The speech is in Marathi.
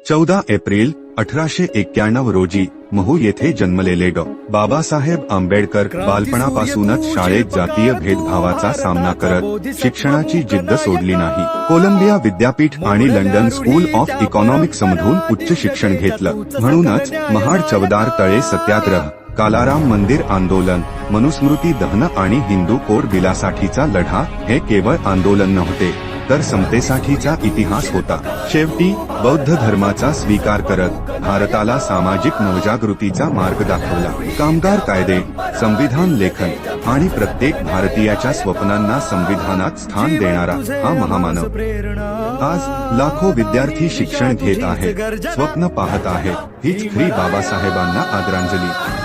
14 एप्रिल 1891 रोजी महू येथे जन्मलेले बाबासाहेब आंबेडकर बालपणापासूनच शाळेत जातीय भेदभावाचा सामना करत शिक्षणाची जिद्द सोडली नाही. कोलंबिया विद्यापीठ आणि लंडन स्कूल ऑफ इकॉनॉमिक्समधून उच्च शिक्षण घेतलं. म्हणूनच महाड चवदार तळे सत्याग्रह, कालाराम मंदिर आंदोलन, मनुस्मृती दहन आणि हिंदू कोड बिलासाठीचा लढा हे केवळ आंदोलन नव्हते, तर समतेसाठीचा इतिहास होता. शेवटी बौद्ध धर्माचा स्वीकार करत भारताला सामाजिक नवजागृतीचा मार्ग दाखवला. कामगार कायदे, संविधान लेखन आणि प्रत्येक भारतीयाच्या स्वप्नांना संविधानात स्थान देणारा हा महामानव. आज लाखो विद्यार्थी शिक्षण घेत आहेत, स्वप्न पाहत आहेत. हीच खरी बाबासाहेबांना आदरांजली.